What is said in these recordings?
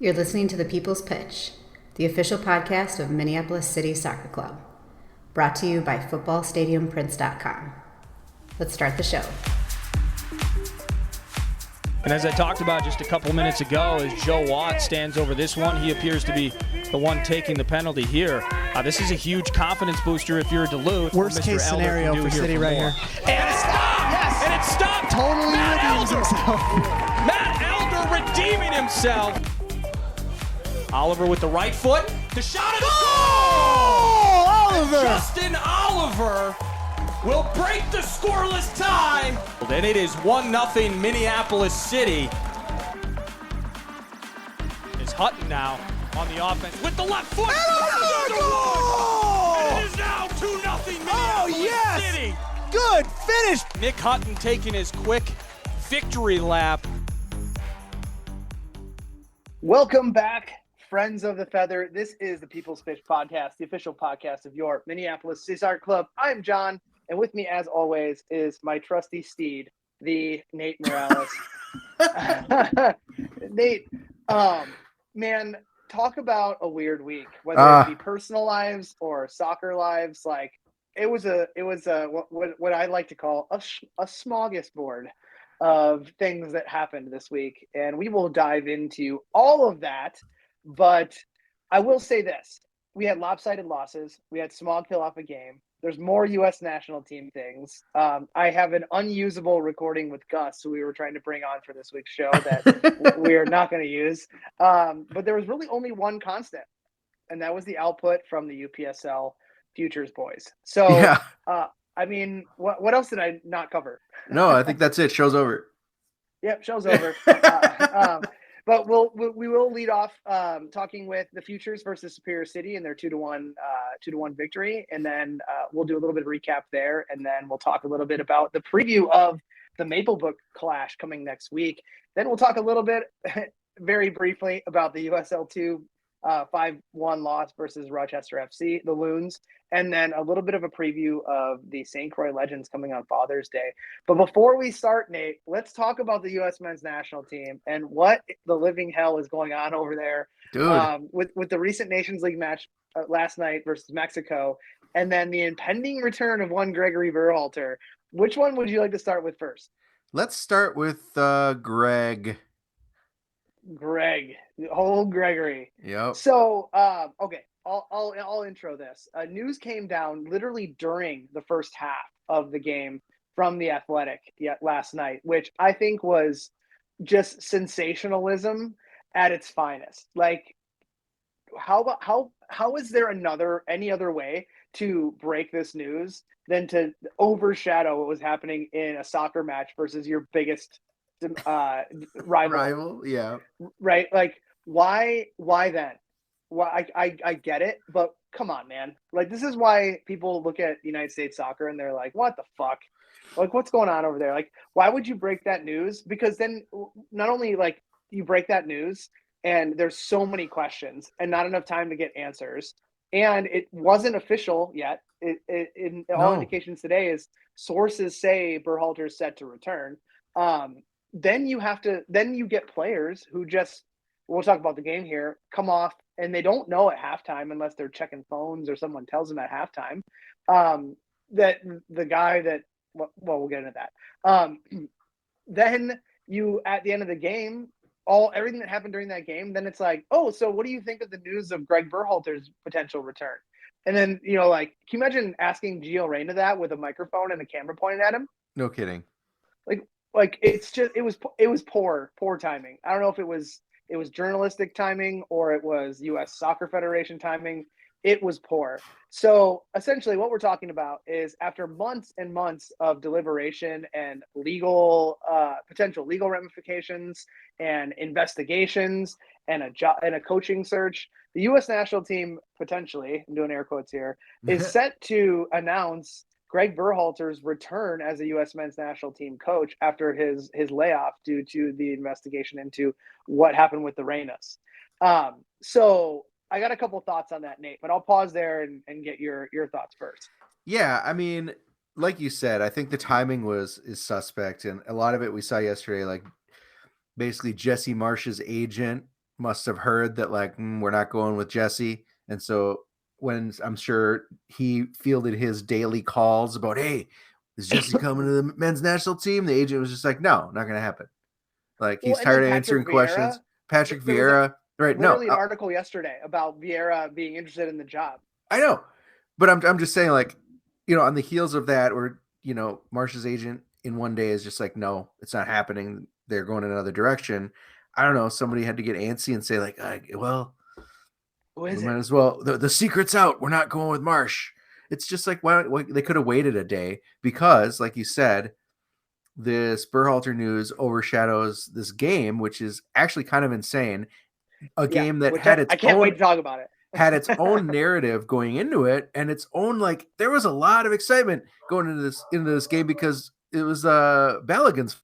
You're listening to The People's Pitch, the official podcast of Minneapolis City Soccer Club, brought to you by footballstadiumprints.com. Let's start the show. And as I talked about just a couple minutes ago, as Joe Watt stands over this one, he appears to be the one taking the penalty here. This is a huge confidence booster if you're Duluth. Worst case scenario for City right here. And it stopped! Yes! And it stopped! Totally redeems himself. Matt Elder redeeming himself. Oliver with the right foot. The shot is goal! Oliver! Justin Oliver will break the scoreless tie. And it is 1-0 Minneapolis City. Is Hutton now on the offense with the left foot. Goal! And it is now 2-0 Minneapolis City. Good finish. Nick Hutton taking his quick victory lap. Welcome back, friends of the feather. This is the People's Pitch podcast, the official podcast of your Minneapolis City Soccer Club. I'm John, and with me, as always, is my trusty steed, the Nate Morales. Nate, man, talk about a weird week, whether it be personal lives or soccer lives. Like it was what I like to call a smorgasbord of things that happened this week, and we will dive into all of that. But I will say this: we had lopsided losses. We had Smog kill off a game. There's more U.S. national team things. I have an unusable recording with Gus, who we were trying to bring on for this week's show that we are not going to use. But there was really only one constant, and that was the output from the UPSL Futures boys. So, yeah. I mean, what else did I not cover? No, I think that's it. Show's over. Yep, show's over. But we will lead off talking with the Futures versus Superior City and their 2-1 victory, and then we'll do a little bit of recap there, and then we'll talk a little bit about the preview of the Maplebook clash coming next week. Then we'll talk a little bit, very briefly, about the USL 2 5-1 loss versus Rochester FC, the Loons, and then a little bit of a preview of the St. Croix Legends coming on Father's Day. But before we start, Nate, let's talk about the U.S. men's national team and what the living hell is going on over there. Dude. With the recent Nations League match last night versus Mexico, and then the impending return of one Gregory Berhalter. Which one would you like to start with first? Let's start with Greg. Greg, the old Gregory. Yep. So, okay, I'll intro this. News came down literally during the first half of the game from The Athletic last night, which I think was just sensationalism at its finest. Like, how is there any other way to break this news than to overshadow what was happening in a soccer match versus your biggest rival? Yeah, right. Like why then? Why I get it, but come on, man. Like, this is why people look at United States soccer and they're like, what the fuck? Like, what's going on over there? Like, why would you break that news? Because then not only like you break that news and there's so many questions and not enough time to get answers, and it wasn't official yet. All indications today is sources say Berhalter's set to return. Then you get players who just, we'll talk about the game here, come off and they don't know at halftime unless they're checking phones or someone tells them at halftime that the guy that, well, we'll get into that. Then you, at the end of the game, everything that happened during that game, then it's like, oh, so what do you think of the news of Greg Berhalter's potential return? And then, like, can you imagine asking Gio Reyna that with a microphone and a camera pointed at him? No kidding. Like it's just, it was poor timing. I don't know if it was journalistic timing or it was U.S. Soccer Federation timing. It was poor. So essentially what we're talking about is, after months and months of deliberation and potential legal ramifications and investigations and a coaching search, the U.S. national team potentially, I'm doing air quotes here, is set to announce Greg Berhalter's return as a U.S. men's national team coach after his layoff due to the investigation into what happened with the Reynas. So I got a couple thoughts on that, Nate, but I'll pause there and get your thoughts first. Yeah, I mean, like you said, I think the timing is suspect, and a lot of it we saw yesterday, like basically Jesse Marsh's agent must have heard that like we're not going with Jesse, and so when I'm sure he fielded his daily calls about, hey, is Jesse coming to the men's national team? The agent was just like, no, not going to happen. Like he's tired of answering questions. Patrick Vieira, right? Literally No, an article yesterday about Vieira being interested in the job. I know, but I'm just saying, like, on the heels of that, or Marsh's agent in one day is just like, no, it's not happening. They're going in another direction. I don't know. Somebody had to get antsy and say, like, well, we might as well. The secret's out. We're not going with Marsh. It's just like, why they could have waited a day because, like you said, this Berhalter news overshadows this game, which is actually kind of insane. A game that had its I can't wait to talk about it. Had its own narrative going into it, and its own, like, there was a lot of excitement going into this game because it was Balogun's,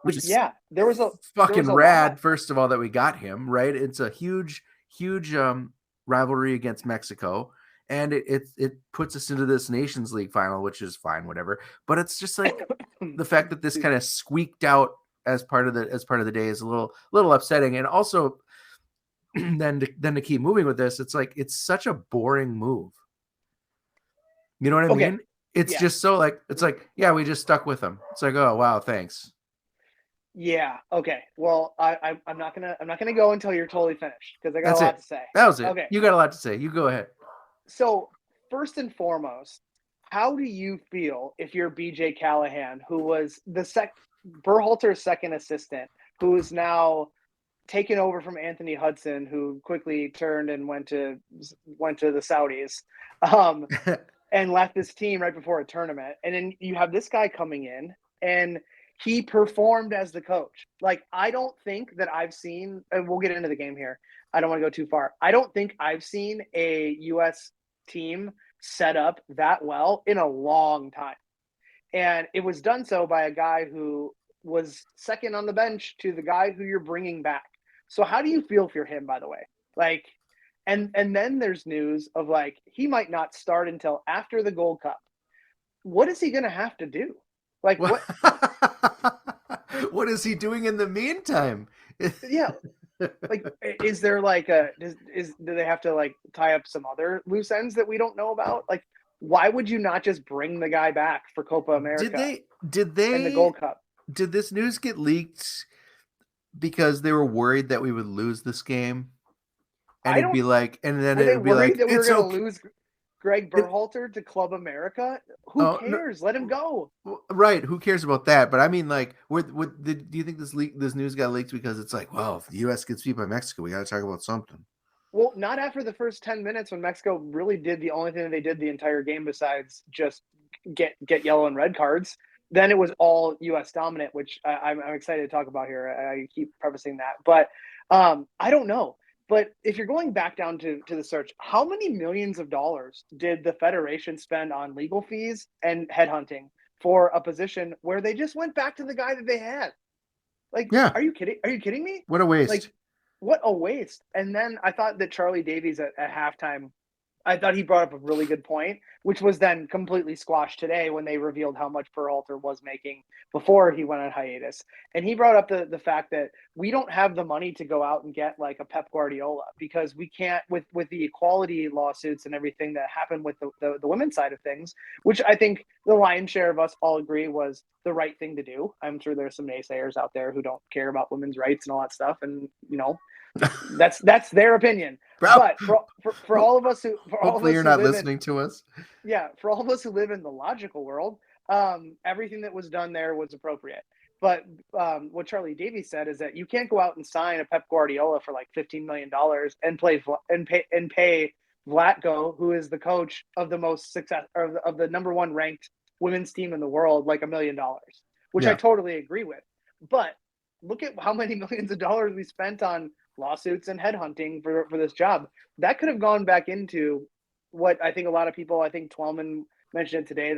which is there was a rad. First of all, that we got him right. It's a huge rivalry against Mexico, and it puts us into this Nations League final, which is fine, whatever. But it's just like the fact that this kind of squeaked out as part of the day is a little upsetting, and also. Then to keep moving with this, it's like it's such a boring move. You know what I mean? It's just so like it's like we just stuck with them. It's like, oh wow, thanks. Yeah. Okay. Well, I'm not gonna go until you're totally finished because I got a lot to say. That was it. Okay. You got a lot to say. You go ahead. So first and foremost, how do you feel if you're BJ Callahan, who was Berhalter's second assistant, who is now taken over from Anthony Hudson, who quickly turned and went to the Saudis, and left this team right before a tournament. And then you have this guy coming in, and he performed as the coach. Like, I don't think that I've seen, and we'll get into the game here. I don't want to go too far. I don't think I've seen a U.S. team set up that well in a long time. And it was done so by a guy who was second on the bench to the guy who you're bringing back. So how do you feel for him, by the way? Like, and then there's news of like, he might not start until after the Gold Cup. What is he going to have to do? Like, what? What is he doing in the meantime? Yeah. Like, is there like do they have to like tie up some other loose ends that we don't know about? Like, why would you not just bring the guy back for Copa America? Did they and the Gold Cup? Did this news get leaked because they were worried that we would lose this game? And it'd be like, and then it'd be like, that we were going to lose Greg Berhalter to Club America? Who cares? No, let him go. Right. Who cares about that? But I mean, like, do you think this news got leaked because it's like, well, if the U.S. gets beat by Mexico, we got to talk about something. Well, not after the first 10 minutes when Mexico really did the only thing that they did the entire game besides just get yellow and red cards. Then it was all U.S. dominant, which I'm excited to talk about here. I keep prefacing that. But I don't know. But if you're going back down to the search, how many millions of dollars did the Federation spend on legal fees and headhunting for a position where they just went back to the guy that they had? Like, are you kidding? Are you kidding me? What a waste. Like, what a waste. And then I thought that Charlie Davies at halftime, I thought he brought up a really good point, which was then completely squashed today when they revealed how much Berhalter was making before he went on hiatus. And he brought up the fact that we don't have the money to go out and get like a Pep Guardiola because we can't with the equality lawsuits and everything that happened with the women's side of things, which I think the lion's share of us all agree was the right thing to do. I'm sure there's some naysayers out there who don't care about women's rights and all that stuff. And, that's their opinion. But for all of us who hopefully you're not listening to us. Yeah, for all of us who live in the logical world, everything that was done there was appropriate. But what Charlie Davies said is that you can't go out and sign a Pep Guardiola for like $15 million and pay Vlatko, who is the coach of the most success of the number one ranked women's team in the world, like $1 million, which I totally agree with. But look at how many millions of dollars we spent on lawsuits and headhunting for this job. That could have gone back into what I think a lot of people, I think Twellman mentioned it today,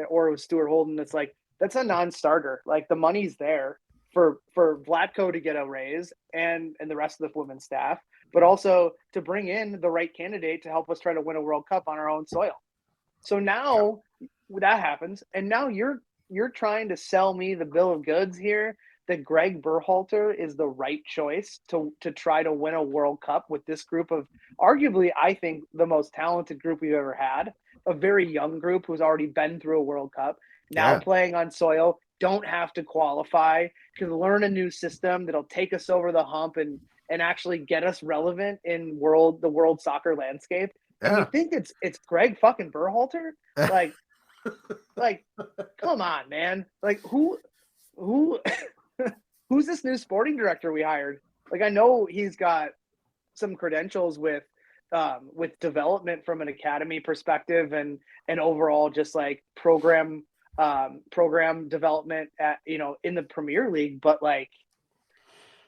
or it was Stuart Holden, it's like, that's a non-starter. Like, the money's there for Vlatko to get a raise and the rest of the women's staff, but also to bring in the right candidate to help us try to win a World Cup on our own soil. So now that happens, and now you're trying to sell me the bill of goods here that Greg Berhalter is the right choice to try to win a World Cup with this group of arguably, I think, the most talented group we've ever had. A very young group who's already been through a World Cup, now playing on soil, don't have to qualify, can learn a new system that'll take us over the hump and actually get us relevant in the world soccer landscape. And you think it's Greg fucking Berhalter? Like, come on, man. Like, who's this new sporting director we hired? Like, I know he's got some credentials with development from an academy perspective and overall just like program development at, in the Premier League, but like,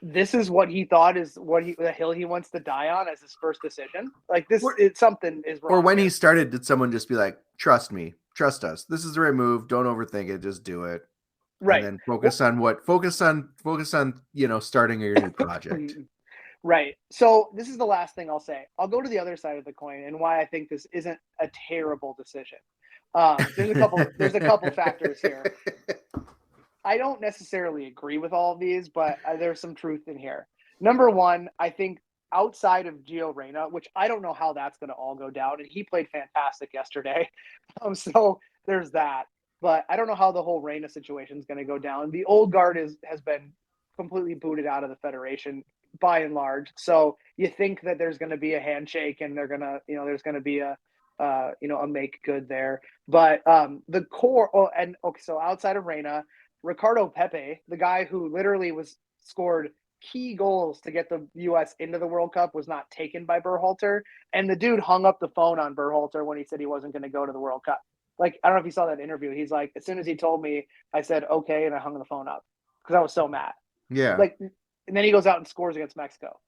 this is what he thought is the hill he wants to die on as his first decision. Like this, something is wrong. Or when he started, did someone just be like, "Trust me, trust us. This is the right move. Don't overthink it. Just do it." Right. And then focus on starting your new project. Right. So this is the last thing I'll say. I'll go to the other side of the coin and why I think this isn't a terrible decision. There's a couple factors here. I don't necessarily agree with all of these, but there's some truth in here. Number one, I think outside of Gio Reyna, which I don't know how that's going to all go down, and he played fantastic yesterday. So there's that. But I don't know how the whole Reyna situation is going to go down. The old guard has been completely booted out of the federation by and large. So you think that there's going to be a handshake and they're going to, there's going to be a make good there. But the core, so outside of Reyna, Ricardo Pepe, the guy who literally scored key goals to get the U.S. into the World Cup, was not taken by Berhalter. And the dude hung up the phone on Berhalter when he said he wasn't going to go to the World Cup. Like, I don't know if you saw that interview. He's like, as soon as he told me, I said, okay, and I hung the phone up because I was so mad. Yeah. Like, and then he goes out and scores against Mexico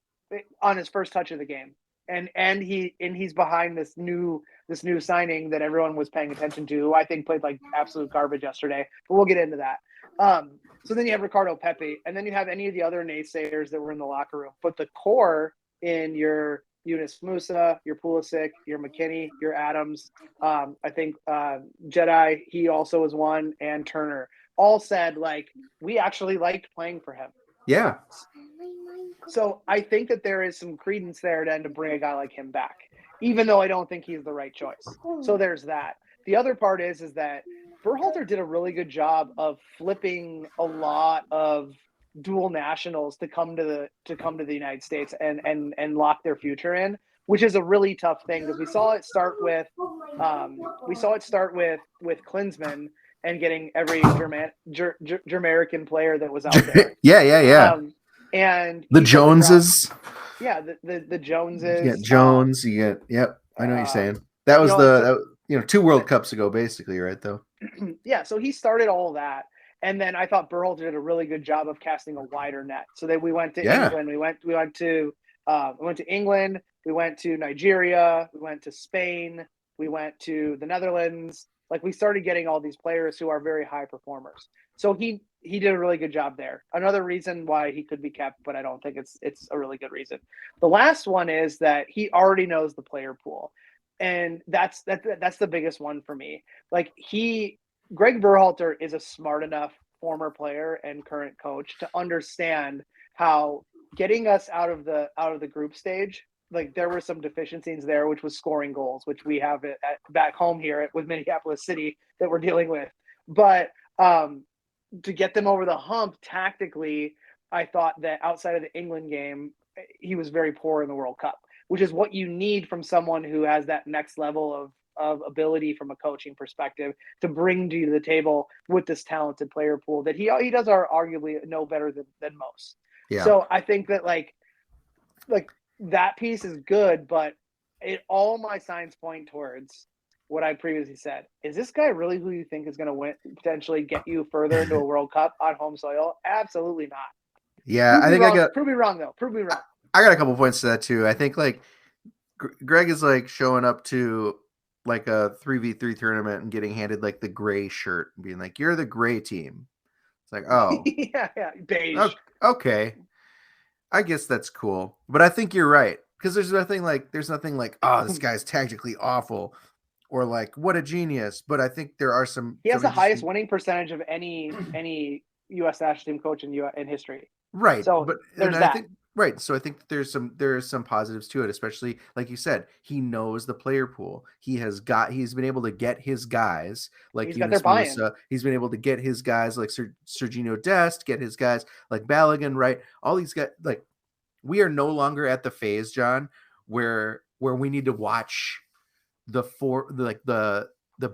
on his first touch of the game. And he's behind this new signing that everyone was paying attention to, who I think played like absolute garbage yesterday. But we'll get into that. So then you have Ricardo Pepe, and then you have any of the other naysayers that were in the locker room. But the core in your Yunus Musa, your Pulisic, your McKinney, your Adams, I think Jedi, he also was one, and Turner, all said, like, we actually liked playing for him. Yeah. So I think that there is some credence there then to bring a guy like him back, even though I don't think he's the right choice. So there's that. The other part is that Berhalter did a really good job of flipping a lot of dual nationals to come to the United States and lock their future in, which is a really tough thing because we saw it start with Klinsmann and getting every Germanican player that was out there. Yeah. And the Joneses. The Joneses. You get Jones. Yep. I know what you're saying. That was 2 World Cups ago, basically, right? Though. Yeah. So he started all of that. And then I thought Berhalter did a really good job of casting a wider net. So then we went to England. We went to England. We went to Nigeria. We went to Spain. We went to the Netherlands. Like, we started getting all these players who are very high performers. So he did a really good job there. Another reason why he could be kept, but I don't think it's a really good reason. The last one is that he already knows the player pool, and that's the biggest one for me. Like, Greg Berhalter is a smart enough former player and current coach to understand how getting us out of the group stage, like, there were some deficiencies there, which was scoring goals, which we have back home here with Minneapolis City that we're dealing with. But to get them over the hump tactically, I thought that outside of the England game, he was very poor in the World Cup, which is what you need from someone who has that next level of ability from a coaching perspective to bring to the table with this talented player pool that he does arguably know better than most. Yeah. So I think that like that piece is good, but all my signs point towards what I previously said. Is this guy really who you think is going to potentially get you further into a World Cup on home soil? Absolutely not. Yeah, prove me wrong though. Prove me wrong. I got a couple points to that too. I think like Greg is like showing up to like a 3v3 tournament and getting handed like the gray shirt and being like, "You're the gray team." It's like, oh, yeah, beige. Okay, I guess that's cool, but I think you're right because there's nothing like, oh, this guy's tactically awful, or like, what a genius. But I think there are some. He has the highest winning percentage of any U.S. national team coach in history. Right. So But there's I that. think right. So I think there are some positives to it, especially like you said, he knows the player pool. He's been able to get his guys like He's got their Yunus buy-in. Musa. He's been able to get his guys like Serginho Dest, get his guys like Balogun, right? All these guys, like, we are no longer at the phase, John, where we need to watch the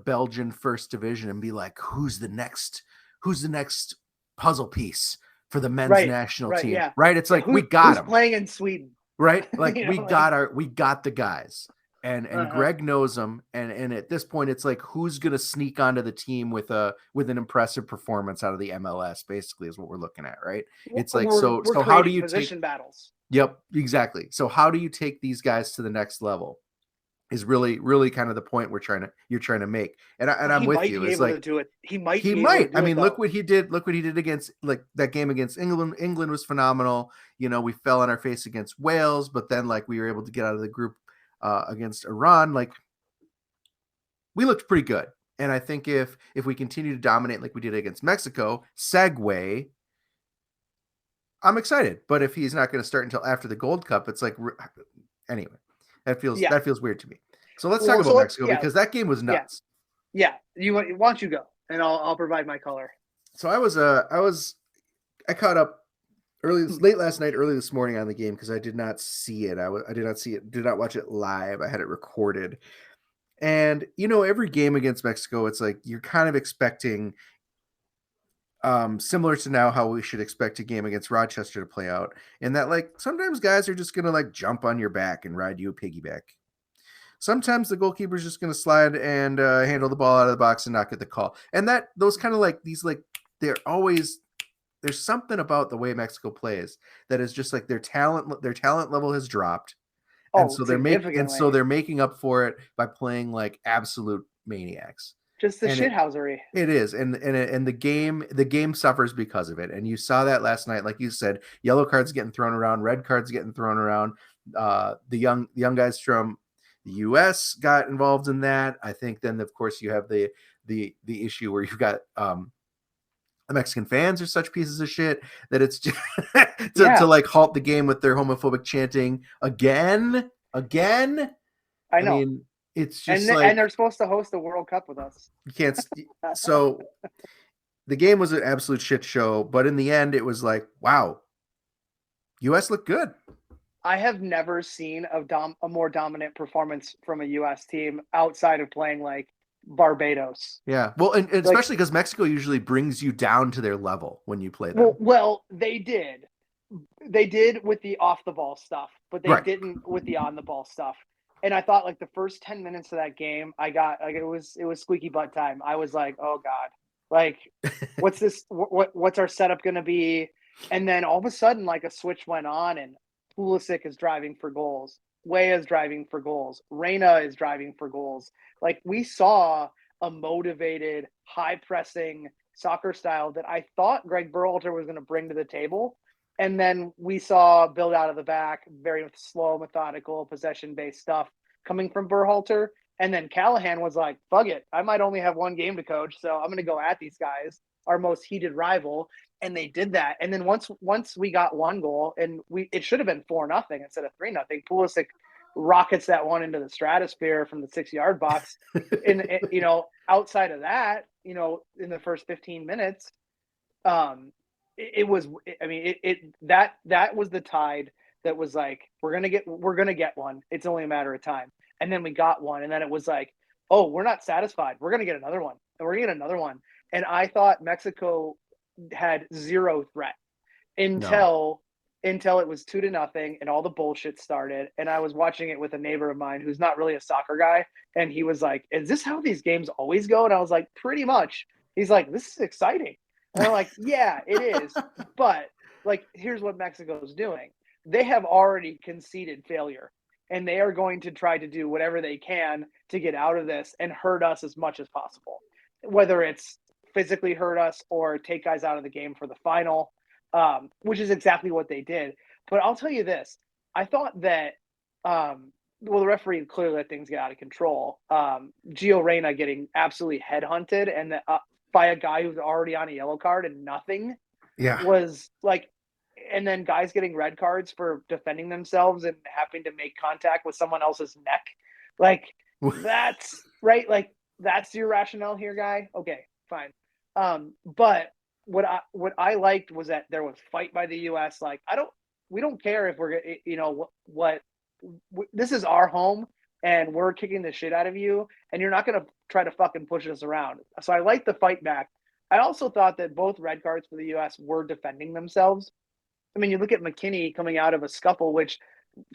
Belgian first division and be like, who's the next puzzle piece for the men's national team, yeah. right? It's like, we got who's them playing in Sweden, right? Like, You know, we like- got the guys, and Greg knows them, and at this point, it's like, who's gonna sneak onto the team with an impressive performance out of the MLS? Basically, is what we're looking at, right? It's like, so how do you position battles? Yep, exactly. So how do you take these guys to the next level? Is really kind of the point you're trying to make, and I'm with you. It's like, he might. I mean, look what he did. Look what he did against, like, that game against England. England was phenomenal. You know, we fell on our face against Wales, but then, like, we were able to get out of the group against Iran. Like, we looked pretty good, and I think if we continue to dominate like we did against Mexico, segue, I'm excited. But if he's not going to start until after the Gold Cup, it's like, anyway. That feels weird to me. So let's talk about Mexico, because that game was nuts. Yeah. Why don't you go, and I'll provide my color. So I caught up late last night, early this morning on the game, because I did not see it. I did not see it. Did not watch it live. I had it recorded. And every game against Mexico, it's like you're kind of expecting, similar to now how we should expect a game against Rochester to play out, and that, like, sometimes guys are just going to, like, jump on your back and ride you a piggyback. Sometimes the goalkeeper's just going to slide and handle the ball out of the box and not get the call. And those kind of, like, these, like, there's something about the way Mexico plays that is just like their talent level has dropped. And so they're making up for it by playing like absolute maniacs. Just the shithousery. It is, and the game suffers because of it. And you saw that last night, like you said, yellow cards getting thrown around, red cards getting thrown around. The young guys from the U.S. got involved in that. I think then, of course, you have the issue where you've got the Mexican fans are such pieces of shit that it's just to like halt the game with their homophobic chanting again. I know. I mean, it's just and they're supposed to host the World Cup with us. You can't. So the game was an absolute shit show, but in the end, it was like, wow, U.S. looked good. I have never seen a more dominant performance from a U.S. team outside of playing like Barbados. Yeah, well, and especially because Mexico usually brings you down to their level when you play them. Well, they did with the off the ball stuff, but they didn't with the on the ball stuff. And I thought like the first 10 minutes of that game, I got like it was squeaky butt time. I was like, oh God, like what's this? What's our setup going to be? And then all of a sudden, like a switch went on, and Pulisic is driving for goals. Weah is driving for goals. Reyna is driving for goals. Like we saw a motivated, high pressing soccer style that I thought Greg Berhalter was going to bring to the table. And then we saw build out of the back, very slow, methodical, possession-based stuff coming from Berhalter. And then Callahan was like, fuck it. I might only have one game to coach, so I'm going to go at these guys, our most heated rival. And they did that. And then once we got one goal, and it should have been 4-0 instead of 3-0. Pulisic rockets that one into the stratosphere from the 6-yard box. And, outside of that, in the first 15 minutes, that was the tide that was like, we're going to get one. It's only a matter of time. And then we got one. And then it was like, oh, we're not satisfied. We're going to get another one. And we're going to get another one. And I thought Mexico had zero threat until it was 2-0 and all the bullshit started. And I was watching it with a neighbor of mine who's not really a soccer guy. And he was like, is this how these games always go? And I was like, pretty much. He's like, this is exciting. And I'm like, yeah, it is. But like, here's what Mexico's doing. They have already conceded failure, and they are going to try to do whatever they can to get out of this and hurt us as much as possible, whether it's physically hurt us or take guys out of the game for the final, which is exactly what they did. But I'll tell you this. I thought that, the referee clearly let things get out of control. Gio Reyna getting absolutely headhunted and by a guy who's already on a yellow card and nothing was like, and then guys getting red cards for defending themselves and having to make contact with someone else's neck. Like, that's right. Like, that's your rationale here, guy. Okay, fine. But what I liked was that there was fight by the U.S. Like, we don't care if we're, this is our home and we're kicking the shit out of you, and you're not going to try to fucking push us around. So I like the fight back. I also thought that both red cards for the U.S. were defending themselves. I mean, you look at McKinney coming out of a scuffle, which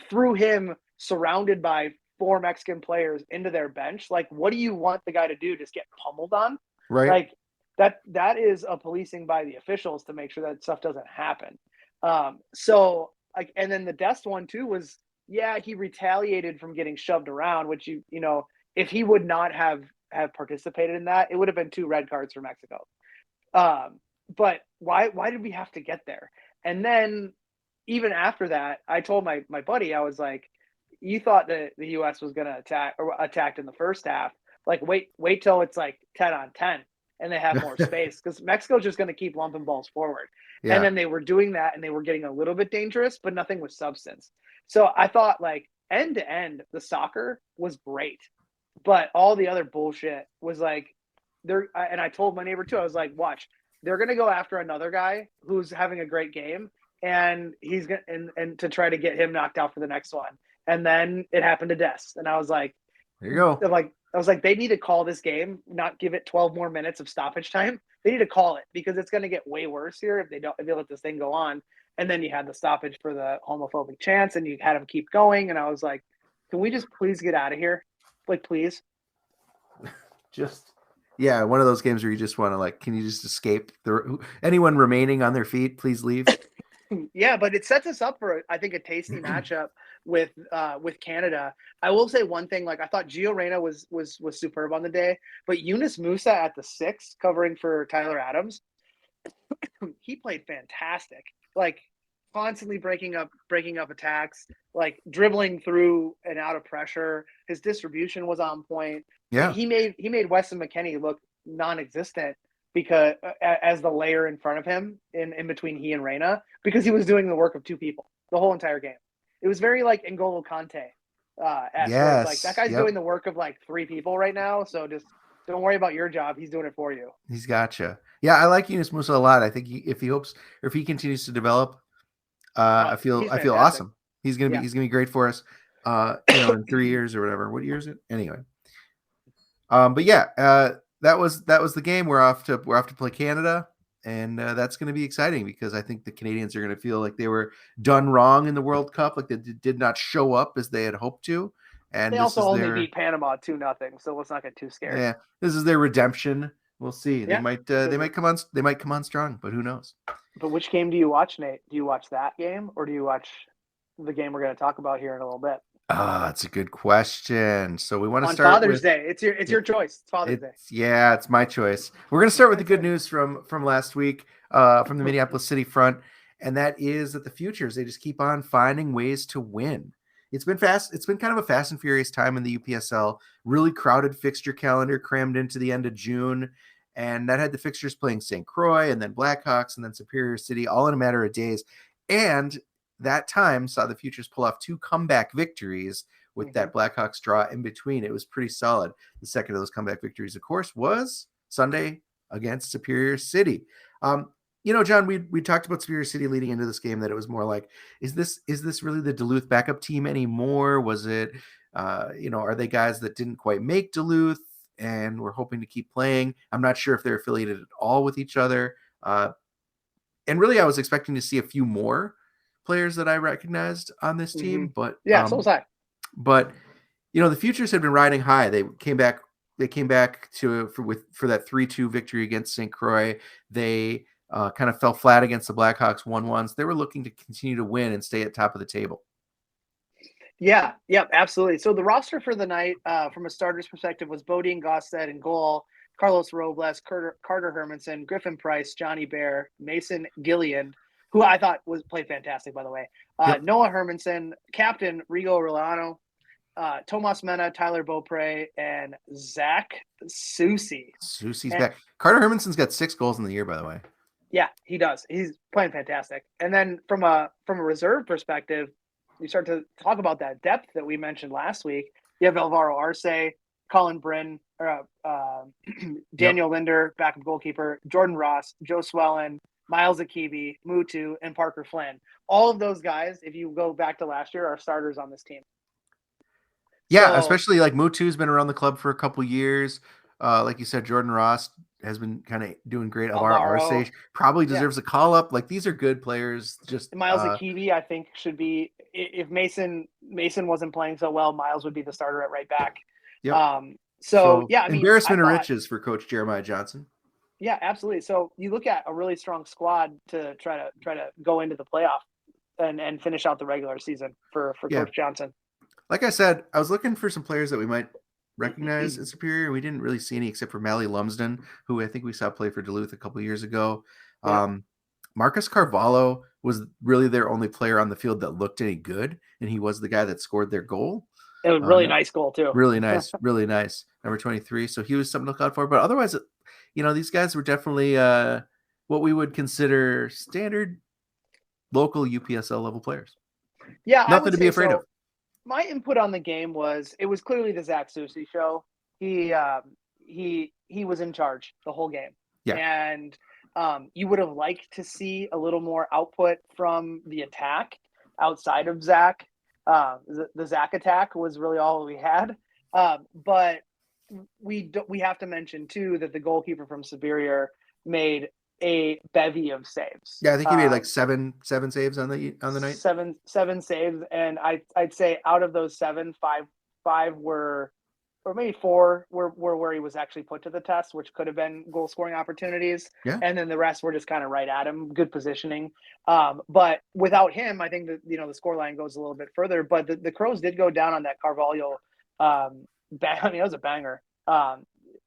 threw him surrounded by 4 Mexican players into their bench. Like, what do you want the guy to do? Just get pummeled on? Right. Like, that is a policing by the officials to make sure that stuff doesn't happen. So, like, and then the Dest one too was, yeah, he retaliated from getting shoved around, which if he would not have participated in that, it would have been 2 red cards for Mexico. But why did we have to get there? And then even after that, I told my buddy, I was like, you thought that the U.S. was going to attack in the first half. Like, wait till it's like 10 on 10 and they have more space, because Mexico's just going to keep lumping balls forward. Yeah. And then they were doing that and they were getting a little bit dangerous, but nothing with substance. So I thought, like, end to end, the soccer was great, but all the other bullshit was like, and I told my neighbor too, I was like, watch, they're going to go after another guy who's having a great game, and he's going and to try to get him knocked out for the next one. And then it happened to Dest. And I was like, there you go. I was like, they need to call this game, not give it 12 more minutes of stoppage time. They need to call it, because it's going to get way worse here if they let this thing go on. And then you had the stoppage for the homophobic chants, and you had them keep going. And I was like, can we just please get out of here? Like, please. Yeah, one of those games where you just want to, like, can you just escape? Anyone remaining on their feet, please leave. Yeah, but it sets us up for, I think, a tasty matchup with Canada. I will say one thing, like, I thought Gio Reyna was superb on the day, but Yunus Musa at the 6 covering for Tyler Adams, he played fantastic. Like, constantly breaking up attacks, like dribbling through and out of pressure. His distribution was on point. Yeah, he made Weston McKennie look non-existent, because as the layer in front of him in between he and Reyna, because he was doing the work of 2 people the whole entire game. It was very like N'Golo Kante. Yes, like, that guy's doing the work of like 3 people right now. So just don't worry about your job. He's doing it for you. He's gotcha. Yeah, I like Yunus Musa a lot. I think if he continues to develop, I feel awesome. He's gonna be great for us. In 3 years or whatever. What year is it? Anyway. But yeah, that was the game. We're off to play Canada, and that's going to be exciting, because I think the Canadians are going to feel like they were done wrong in the World Cup, like they did not show up as they had hoped to. And they also only beat Panama 2-0, so let's not get too scared. Yeah, this is their redemption. We'll see. Yeah. They might come on strong, but who knows? But which game do you watch, Nate? Do you watch that game, or do you watch the game we're going to talk about here in a little bit? That's a good question. So we want to on start Father's Day. It's your choice. It's Father's Day. Yeah, it's my choice. We're going to start with the good news from last week, from the Minneapolis City front, and that is that the Futures, they just keep on finding ways to win. It's been kind of a fast and furious time in the UPSL. Really crowded fixture calendar crammed into the end of June, and that had the fixtures playing St. Croix and then Blackhawks and then Superior City all in a matter of days. And that time saw the Futures pull off 2 comeback victories with that Blackhawks draw in between. It was pretty solid. The second of those comeback victories, of course, was Sunday against Superior City. John, we talked about Superior City leading into this game, that it was more like, is this really the Duluth backup team anymore? Was it, are they guys that didn't quite make Duluth and we're hoping to keep playing? I'm not sure if they're affiliated at all with each other. And really, I was expecting to see a few more players that I recognized on this team, but so was I. But the Futures had been riding high. They came back for that 3-2 victory against St. Croix. They kind of fell flat against the Blackhawks 1-1. So they were looking to continue to win and stay at top of the table. Yeah, absolutely. So the roster for the night, from a starter's perspective, was Bodine Gosted in goal, Carlos Robles, Carter Hermanson, Griffin Price, Johnny Bear, Mason Gillian, who I thought played fantastic, by the way. Noah Hermanson, captain Rigo Rolano, Tomas Mena, Tyler Beaupre, and Zach Susi. Susi's back. Carter Hermanson's got 6 goals in the year, by the way. Yeah, he does. He's playing fantastic. And then from a reserve perspective, you start to talk about that depth that we mentioned last week. You have Alvaro Arce, Colin Bryn, Daniel Linder, backup goalkeeper, Jordan Ross, Joe Swellen, Miles Akibi, Mutu, and Parker Flynn. All of those guys, if you go back to last year, are starters on this team. Yeah, So, especially like Mutu's been around the club for a couple years. Like you said, Jordan Ross has been kind of doing great. Alvaro Arce probably deserves a call up. Like these are good players. Just Miles Akibi, I think, should be, if Mason wasn't playing so well, Miles would be the starter at right back. Yep. So yeah, I mean, embarrassment of riches for Coach Jeremiah Johnson. Yeah, absolutely. So you look at a really strong squad to try to go into the playoff and finish out the regular season for Coach Johnson. Like I said, I was looking for some players that we might recognize as superior. We didn't really see any except for Mally Lumsden, who I think we saw play for Duluth a couple years ago. Yeah. Marcus Carvalho was really their only player on the field that looked any good, and he was the guy that scored their goal. It was a really nice goal too. Really nice, really nice. Number 23. So he was something to look out for. But otherwise, these guys were definitely what we would consider standard local UPSL level players. Yeah, nothing to be afraid of. My input on the game was it was clearly the Zach Susi show. He was in charge the whole game. Yeah. And you would have liked to see a little more output from the attack outside of Zach. The Zach attack was really all we had. But we have to mention too that the goalkeeper from Superior made a bevy of saves. Yeah, I think he made like seven saves on the night. Seven saves, and I'd say out of those seven, five were, or maybe four were where he was actually put to the test, which could have been goal scoring opportunities. Yeah. And then the rest were just kind of right at him, good positioning. But without him, I think that the scoreline goes a little bit further. But the Crows did go down on that Carvalho. I mean, it was a banger.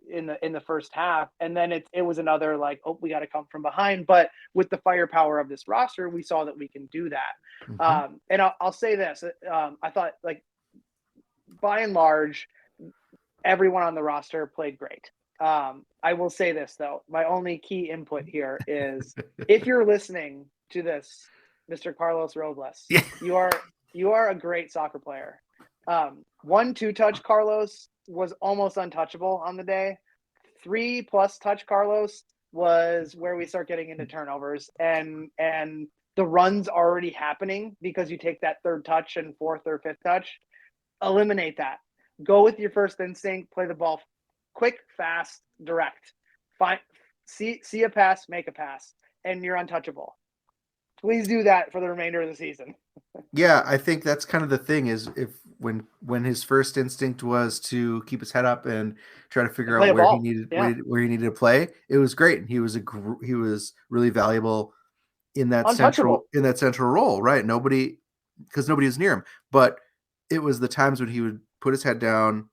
In the first half, and then it was another like, oh, we got to come from behind. But with the firepower of this roster, we saw that we can do that. Mm-hmm. And I'll say this: I thought, like, by and large, everyone on the roster played great. I will say this though: my only key input here is if you're listening to this, Mr. Carlos Robles, you are a great soccer player. 1-2 touch Carlos was almost untouchable on the day. 3+ touch Carlos was where we start getting into turnovers, and the run's already happening because you take that third touch and fourth or fifth touch. Eliminate that. Go with your first instinct. Play the ball quick, fast, direct. See a pass, make a pass, and you're untouchable. Please do that for the remainder of the season. Yeah, I think that's kind of the thing is when his first instinct was to keep his head up and try to figure out where he needed to play, it was great. And he was really valuable in that central role, right? Because nobody was near him, but it was the times when he would put his head down,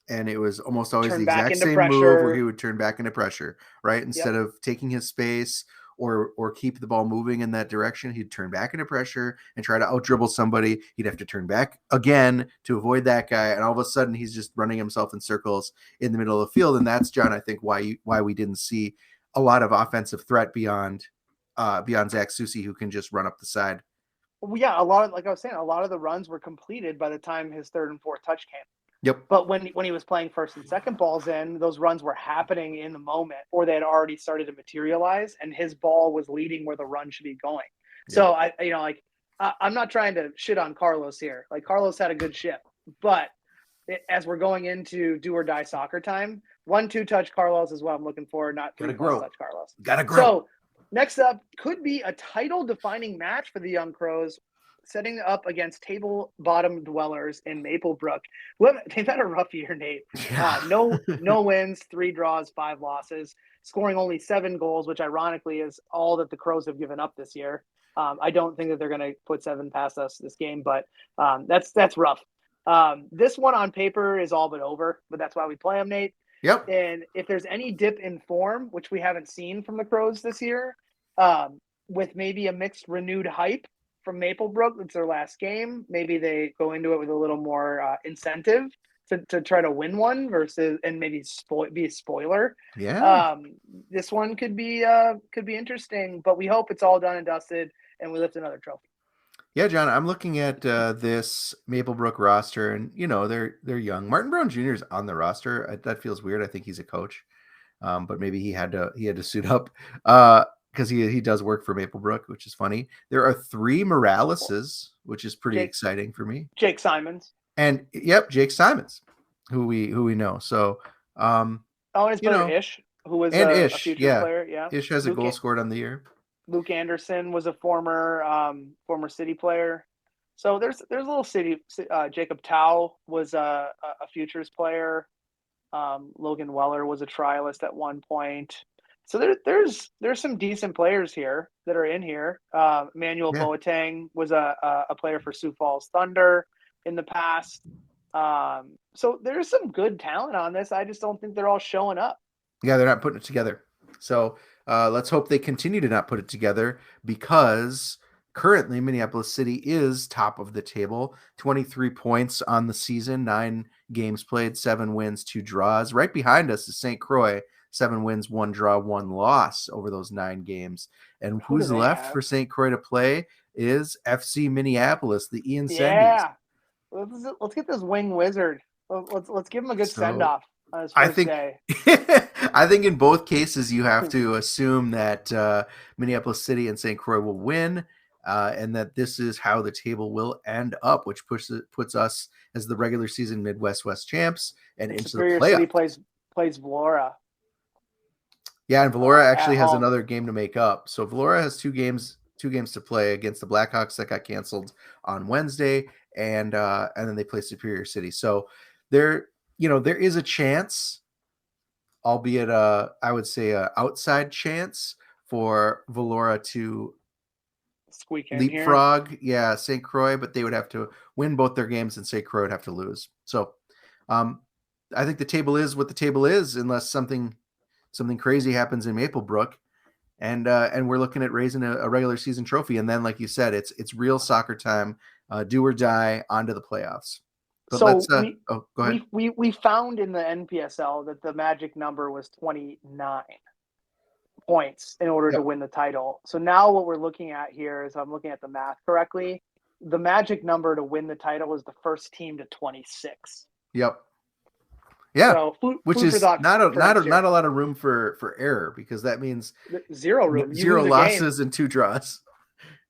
and it was almost always the exact same move where he would turn back into pressure, right? Instead of taking his space or keep the ball moving in that direction, he'd turn back into pressure and try to out-dribble somebody. He'd have to turn back again to avoid that guy, and all of a sudden he's just running himself in circles in the middle of the field. And that's, John, I think why we didn't see a lot of offensive threat beyond Zach Susi, who can just run up the side. Well, yeah, a lot of the runs were completed by the time his third and fourth touch came. Yep. But when he was playing first and second balls in, those runs were happening in the moment, or they had already started to materialize, and his ball was leading where the run should be going. Yeah. So I'm not trying to shit on Carlos here. Like, Carlos had a good shift, but as we're going into do or die soccer time, 1-2 touch Carlos is what I'm looking for, not 3+ touch Carlos. Gotta grow. So next up could be a title defining match for the Young Crows, setting up against table bottom dwellers in Maplebrook. They've had a rough year, Nate. Yeah. No wins, 3 draws, 5 losses, scoring only 7 goals, which ironically is all that the Crows have given up this year. I don't think that they're going to put 7 past us this game, but that's rough. This one on paper is all but over, but that's why we play them, Nate. Yep. And if there's any dip in form, which we haven't seen from the Crows this year, with maybe a mixed renewed hype from Maplebrook, it's their last game. Maybe they go into it with a little more incentive to try to win one versus and maybe be a spoiler. Yeah. This one could be interesting, but we hope it's all done and dusted and we lift another trophy. Yeah, John, I'm looking at this Maplebrook roster, and they're young. Martin Brown Jr. is on the roster. That feels weird. I think he's a coach, but maybe he had to suit up because he does work for Maplebrook, which is funny. There are 3 Moraleses, which is pretty exciting for me. Jake Simons. And Jake Simons, who we know. So, and his brother Ish, who was a future player. Yeah, Ish has a goal scored on the year. Luke Anderson was a former City player. So there's a little City. Jacob Tao was a futures player. Logan Weller was a trialist at one point. So there's some decent players here that are in here. Emmanuel Boateng was a player for Sioux Falls Thunder in the past. So there's some good talent on this. I just don't think they're all showing up. Yeah, they're not putting it together. So let's hope they continue to not put it together, because currently Minneapolis City is top of the table, 23 points on the season, 9 games played, 7 wins, 2 draws. Right behind us is St. Croix, 7 wins, 1 draw, 1 loss over those 9 games. And who's left for St. Croix to play is FC Minneapolis, the Ian Sendies. Yeah. Let's get this wing wizard. Let's give him a good send-off on his first day. I think in both cases you have to assume that Minneapolis City and St. Croix will win, and that this is how the table will end up, which puts us as the regular season Midwest West champs and into the playoffs. City plays Valora. Yeah, and Valora actually has another game to make up. So Valora has 2 games to play against the Blackhawks that got canceled on Wednesday, and then they play Superior City. So there is a chance, albeit I would say a outside chance, for Valora to squeak in leapfrog St. Croix, but they would have to win both their games and St. Croix would have to lose. So I think the table is what the table is, unless something crazy happens in Maplebrook, and we're looking at raising a regular season trophy, and then, like you said, it's real soccer time, do or die, onto the playoffs. But so go ahead. We found in the NPSL that the magic number was 29 points in order to win the title. So now what we're looking at here is, I'm looking at the math correctly, the magic number to win the title was the first team to 26. Yep. Yeah, so which is not a lot of room for error, because that means 0 room, 0 losses and 2 draws.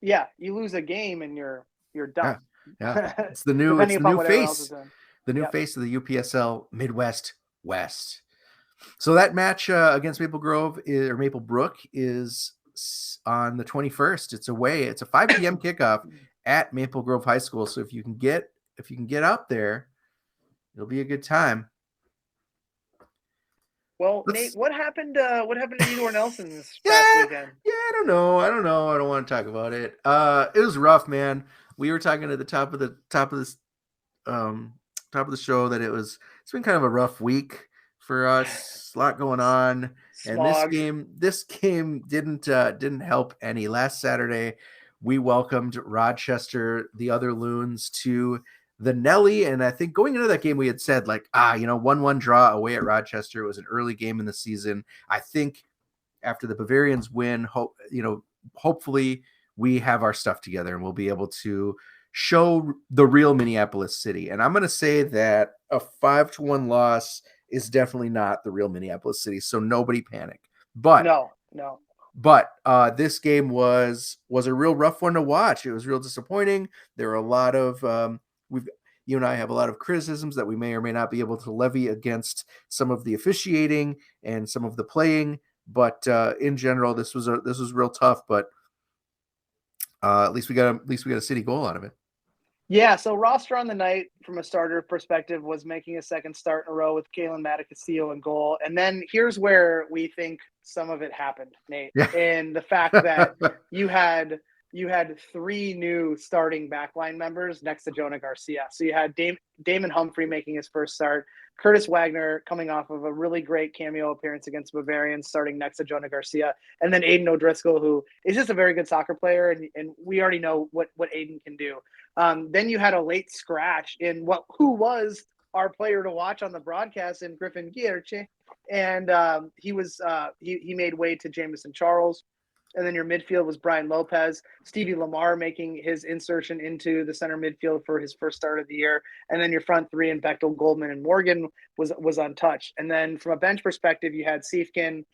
Yeah, you lose a game and you're done. Yeah. It's the new face. The new face of the UPSL Midwest West. So that match against Maplebrook is on the 21st. It's away. It's a 5 p.m. kickoff at Maple Grove High School. So if you can get out there, it'll be a good time. Well, Nate, what happened to Edor Nelson this past weekend? Yeah, I don't know. I don't want to talk about it. It was rough, man. We were talking at the top of the show that it's been kind of a rough week for us. A lot going on. Smog. And this game didn't help any. Last Saturday, we welcomed Rochester, the other Loons, to the Nelly, and I think going into that game, we had said 1-1 draw away at Rochester. It was an early game in the season. I think after the Bavarians win, hopefully we have our stuff together and we'll be able to show the real Minneapolis City. And I'm going to say that a 5-1 loss is definitely not the real Minneapolis City. So nobody panic. But no. But this game was a real rough one to watch. It was real disappointing. There were a lot of you and I have a lot of criticisms that we may or may not be able to levy against some of the officiating and some of the playing, but in general, this was real tough. But at least we got a City goal out of it. Yeah. So roster on the night, from a starter perspective, was making a second start in a row with Kalen Matacastillo in goal, and then here's where we think some of it happened, Nate, in the fact that you had 3 new starting backline members next to Jonah Garcia. So you had Damon Humphrey making his first start, Curtis Wagner coming off of a really great cameo appearance against Bavarians, starting next to Jonah Garcia, and then Aiden O'Driscoll, who is just a very good soccer player, and we already know what Aiden can do. Then you had a late scratch in who was our player to watch on the broadcast in Griffin Gierche, and he made way to Jamison Charles. And then your midfield was Brian Lopez, Stevie Lamar making his insertion into the center midfield for his first start of the year. And then your front three and Bechtel, Goldman, and Morgan was untouched. And then from a bench perspective, you had Siefkin,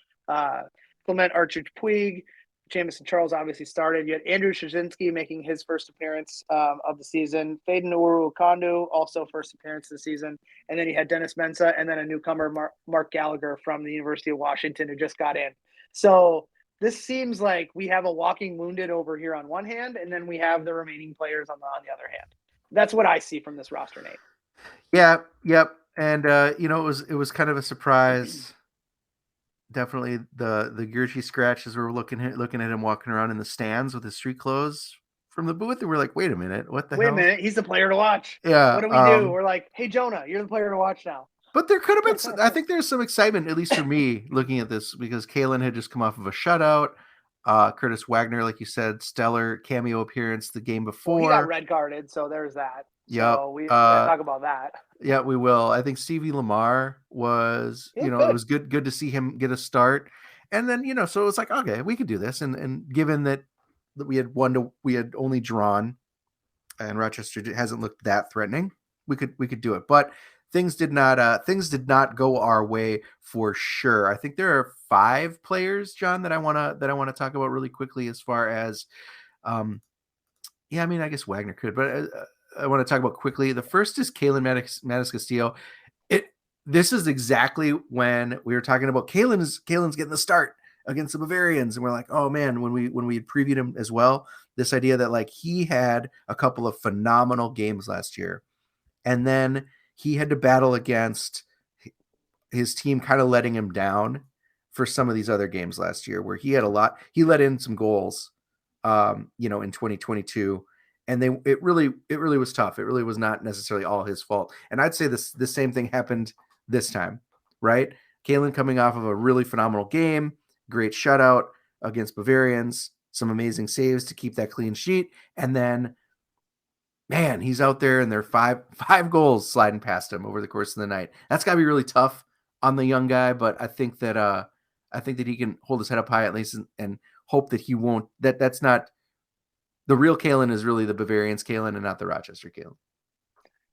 Clement Archer-Puig, Jamison Charles obviously started. You had Andrew Szynski making his first appearance of the season. Faden Urukandu, also first appearance of the season. And then you had Dennis Mensa and then a newcomer, Mark Gallagher from the University of Washington, who just got in. So this seems like we have a walking wounded over here on one hand, and then we have the remaining players on the other hand. That's what I see from this roster, Nate. Yeah, yep. And it was kind of a surprise. Definitely the Gurchi scratch as we're looking at him walking around in the stands with his street clothes from the booth, and we're like, wait a minute, what the hell? Wait a minute, he's the player to watch. Yeah. What do we do? We're like, hey Jonah, you're the player to watch now. But there could have been, I think there's some excitement, at least for me, looking at this, because Kalen had just come off of a shutout. Curtis Wagner, like you said, stellar cameo appearance the game before. Well, he got red carded, so there's that. Yeah, so we talk about that. Yeah, we will. I think Stevie Lamar was, it was good to see him get a start, and then so it was like, okay, we could do this, and given that we had only drawn, and Rochester hasn't looked that threatening, we could do it, but things did not go our way for sure. I think there are 5 players, John, that I want to talk about really quickly as far as, I guess Wagner could, but I want to talk about quickly. The first is Kalen Mattis Castillo. This is exactly when we were talking about Kalen's getting the start against the Bavarians, and we're like, oh man, when we had previewed him as well, this idea that like he had a couple of phenomenal games last year, and then he had to battle against his team kind of letting him down for some of these other games last year where he let in some goals, in 2022. And it really was tough. It really was not necessarily all his fault. And I'd say the same thing happened this time, right? Kalen coming off of a really phenomenal game, great shutout against Bavarians, some amazing saves to keep that clean sheet. And then, man, he's out there and there are five goals sliding past him over the course of the night. That's got to be really tough on the young guy, but I think that he can hold his head up high at least and hope that he won't. That's not. The real Kalen is really the Bavarians Kalen and not the Rochester Kalen.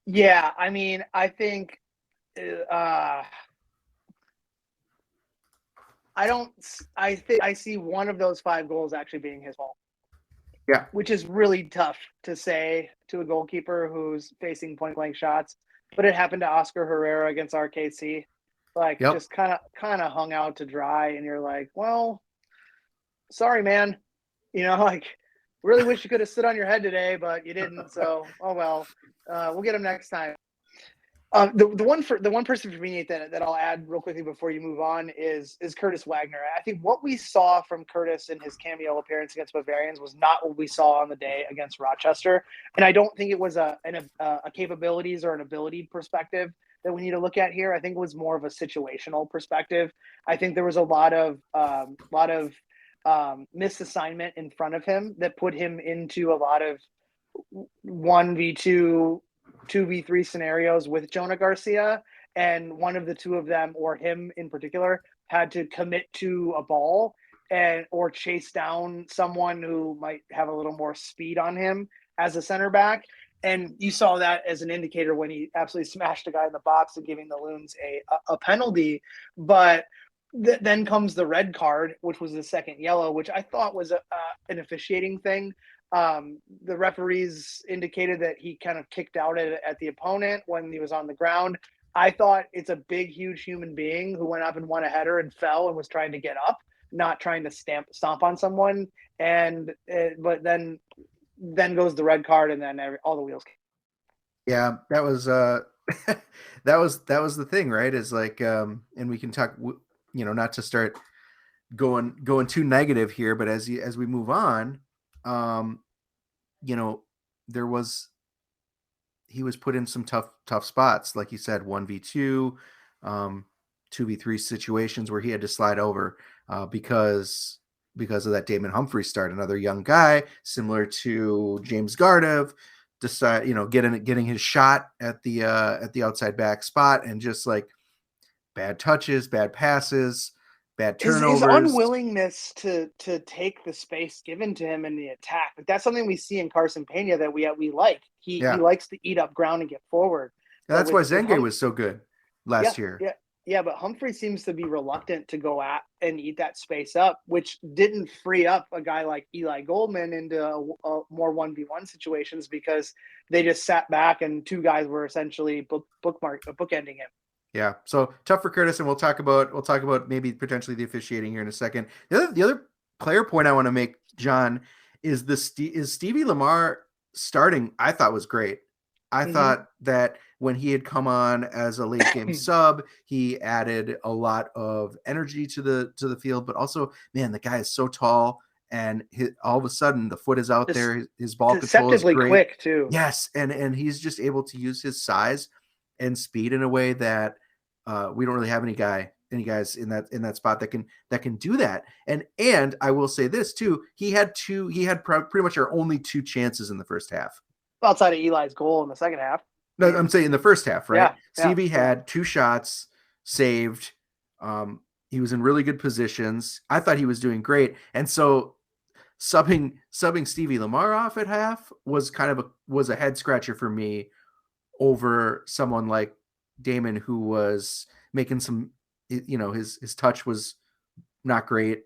Yeah, I mean, I think I see one of those 5 goals actually being his fault. Yeah. Which is really tough to say to a goalkeeper who's facing point blank shots. But it happened to Oscar Herrera against RKC. Just kind of hung out to dry, and you're like, well, sorry, man. Really wish you could have stood on your head today, but you didn't. So, oh well. We'll get him next time. The one person for me that I'll add real quickly before you move on is Curtis Wagner. I think what we saw from Curtis in his cameo appearance against Bavarians was not what we saw on the day against Rochester, and I don't think it was a capabilities or an ability perspective that we need to look at here. I think it was more of a situational perspective. I think there was a lot of misassignment in front of him that put him into a lot of 1v2, 2v3 scenarios with Jonah Garcia, and one of the two of them, or him in particular, had to commit to a ball or chase down someone who might have a little more speed on him as a center back. And you saw that as an indicator when he absolutely smashed a guy in the box and giving the Loons a penalty. But then comes the red card, which was the second yellow, which I thought was an officiating thing. The referees indicated that he kind of kicked out at the opponent when he was on the ground. I thought it's a big, huge human being who went up and won a header and fell and was trying to get up, not trying to stomp on someone. But then goes the red card, and then all the wheels came. Yeah, that was that was the thing, right? Is like, and we can talk. Not to start going too negative here, but as we move on, he was put in some tough spots, like you said, 1v2, 2v3 situations where he had to slide over because of that Damon Humphrey start, another young guy similar to James Gardev, decide, getting his shot at the outside back spot, and just like bad touches, bad passes, bad turnovers. His unwillingness to take the space given to him in the attack. Like, that's something we see in Carson Pena that we like. He likes to eat up ground and get forward. That's why Zenge was so good last year. Yeah, but Humphrey seems to be reluctant to go at and eat that space up, which didn't free up a guy like Eli Goldman into a more 1v1 situations, because they just sat back and two guys were essentially bookending him. Yeah, so tough for Curtis, and we'll talk about maybe potentially the officiating here in a second. The other player point I want to make, John, is Stevie Lamar starting. I thought was great. I thought that when he had come on as a late game sub, he added a lot of energy to the field, but also, man, the guy is so tall, and all of a sudden the foot is out there. His ball control is great. Quick too. Yes, and he's just able to use his size and speed in a way that we don't really have any guys in that spot that can do that. And I will say this too: he had pretty much our only two chances in the first half, outside of Eli's goal in the second half. No, I'm saying in the first half, right? Yeah, Stevie had two shots saved. He was in really good positions. I thought he was doing great, and so subbing Stevie Lamar off at half was was a head scratcher for me over someone like Damon, who was making some, his touch was not great.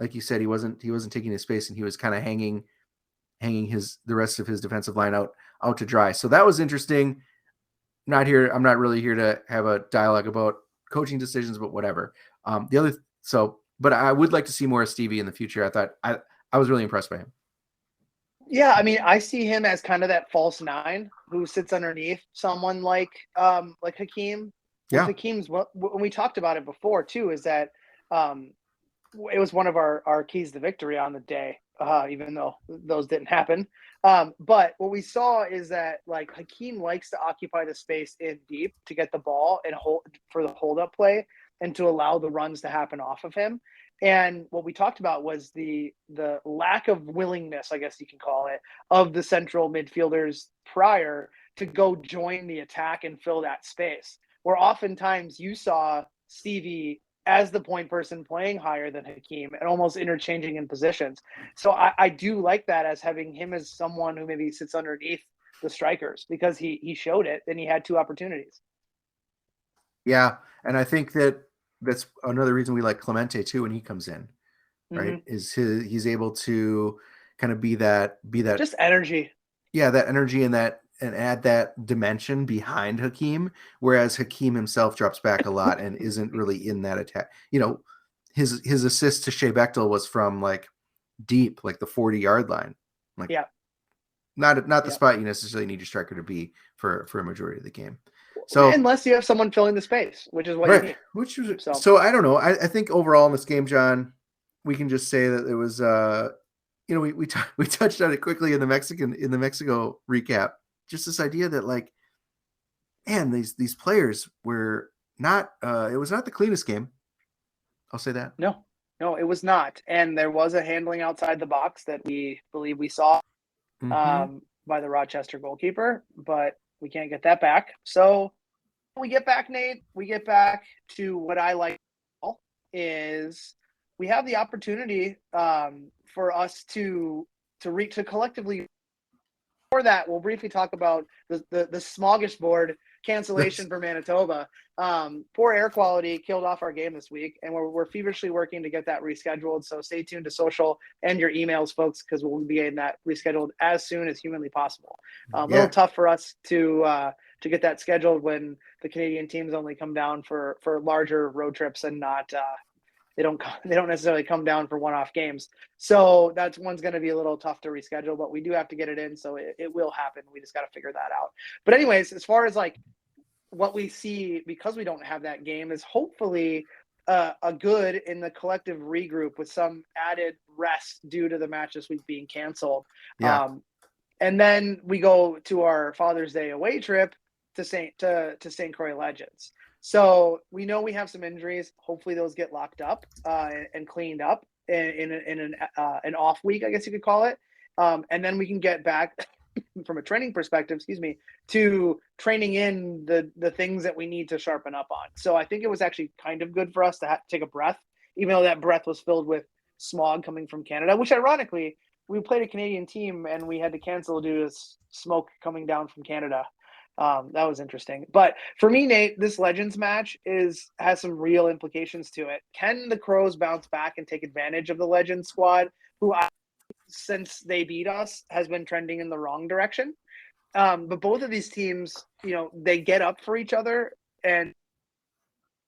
Like you said, he wasn't taking his space, and he was kind of hanging the rest of his defensive line out to dry. So that was interesting. I'm not really here to have a dialogue about coaching decisions, but whatever. But I would like to see more of Stevie in the future. I thought I was really impressed by him. Yeah, I mean, I see him as kind of that false nine who sits underneath someone like Hakeem. Yeah. Hakeem's, when we talked about it before too, is that it was one of our keys to victory on the day, even though those didn't happen. But what we saw is that, like, Hakeem likes to occupy the space in deep to get the ball and hold for the hold up play and to allow the runs to happen off of him. And what we talked about was the lack of willingness, I guess you can call it, of the central midfielders prior to go join the attack and fill that space. Where oftentimes you saw Stevie as the point person playing higher than Hakeem and almost interchanging in positions. So I do like that, as having him as someone who maybe sits underneath the strikers, because he showed it and he had two opportunities. Yeah, and I think that's another reason we like Clemente too when he comes in, right? Is he's able to kind of be that just energy. Yeah, that energy and add that dimension behind Hakeem, whereas Hakeem himself drops back a lot and isn't really in that attack. His assist to Shea Bechtel was from like deep, like the 40-yard line. Like, yeah, not the spot you necessarily need your striker to be for a majority of the game. So unless you have someone filling the space, which is what you need. So I don't know. I think overall in this game, John, we can just say that it was we touched on it quickly in the Mexico recap. Just this idea that, like, man, these players were not it was not the cleanest game. I'll say that. No, it was not. And there was a handling outside the box that we believe we saw by the Rochester goalkeeper, but we can't get that back. So we get back, Nate. We get back to what I like is we have the opportunity for us to collectively. For that, we'll briefly talk about the smorgasbord cancellation for Manitoba. Poor air quality killed off our game this week, and we're feverishly working to get that rescheduled. So stay tuned to social and your emails, folks, because we'll be getting that rescheduled as soon as humanly possible. A little tough for us to get that scheduled when the Canadian teams only come down for larger road trips and not they don't necessarily come down for one-off games. So that's one's going to be a little tough to reschedule, but we do have to get it in. So it will happen. We just got to figure that out. But anyways, as far as like what we see, because we don't have that game, is hopefully a good in the collective regroup with some added rest due to the match this week being canceled. Yeah. And then we go to our Father's Day away trip to St. Croix Legends. So we know we have some injuries. Hopefully those get locked up and cleaned up in an off week, I guess you could call it. And then we can get back from a training perspective, to training in the things that we need to sharpen up on. So I think it was actually kind of good for us to take a breath, even though that breath was filled with smog coming from Canada, which ironically, we played a Canadian team and we had to cancel due to smoke coming down from Canada. That was interesting. But for me, Nate, this Legends match has some real implications to it. Can the Crows bounce back and take advantage of the Legends squad, who since they beat us has been trending in the wrong direction? But both of these teams, they get up for each other, and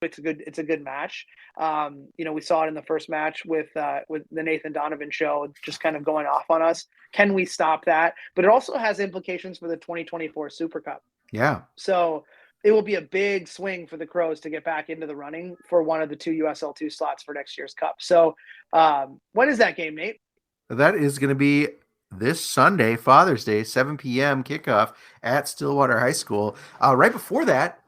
it's a good match. We saw it in the first match with the Nathan Donovan show, just kind of going off on us. Can we stop that? But it also has implications for the 2024 Super Cup. Yeah. So it will be a big swing for the Crows to get back into the running for one of the 2 USL 2 slots for next year's Cup. So when is that game, Nate? That is going to be this Sunday, Father's Day, 7 p.m. kickoff at Stillwater High School. Right before that,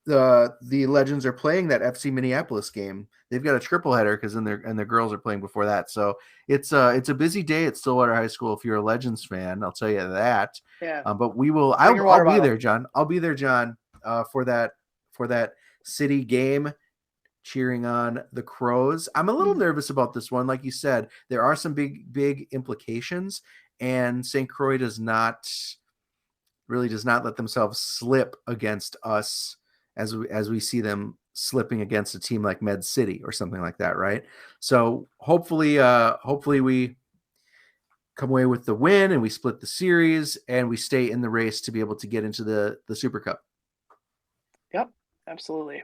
the Legends are playing that FC Minneapolis game. They've got a triple header because their girls are playing before that. So it's a busy day at Stillwater High School if you're a Legends fan. I'll tell you that. Yeah. But I'll be there, John. I'll be there, John, for that city game, cheering on the Crows. I'm a little nervous about this one. Like you said, there are some big implications, and St. Croix does not let themselves slip against us as we see them slipping against a team like Med City or something like that, right? So hopefully we come away with the win and we split the series and we stay in the race to be able to get into the Super Cup. Yep, absolutely.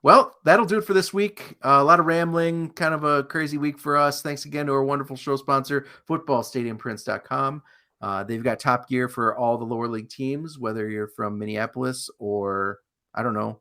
Well, that'll do it for this week. A lot of rambling, kind of a crazy week for us. Thanks again to our wonderful show sponsor, footballstadiumprints.com. They've got top gear for all the lower league teams, whether you're from Minneapolis or, I don't know,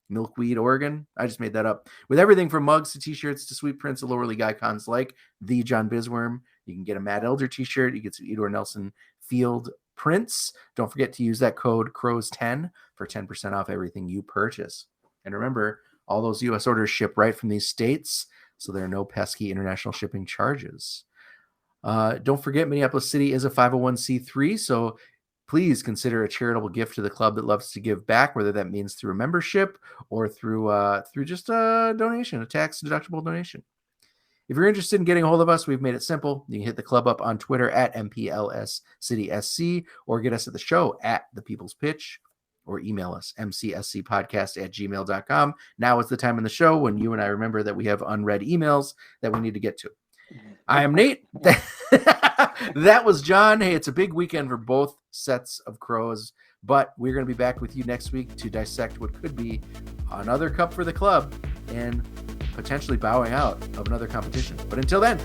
Milkweed, Oregon. I just made that up. With everything from mugs to t-shirts to sweet prints of lower league icons like the John Bisworm. You can get a Matt Elder t-shirt. You get some Edor Nelson Field prints. Don't forget to use that code CROWS10 for 10% off everything you purchase. And remember, all those U.S. orders ship right from these states, so there are no pesky international shipping charges. Don't forget, Minneapolis City is a 501c3, so please consider a charitable gift to the club that loves to give back, whether that means through a membership or through just a donation, a tax-deductible donation. If you're interested in getting a hold of us, we've made it simple. You can hit the club up on Twitter at MPLSCitySC or get us at the show at The People's Pitch or email us, mcscpodcast@gmail.com. Now is the time in the show when you and I remember that we have unread emails that we need to get to. I am Nate. That was John. Hey, it's a big weekend for both sets of Crows, but we're going to be back with you next week to dissect what could be another cup for the club and potentially bowing out of another competition. But until then,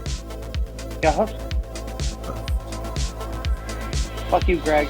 fuck you, Greg.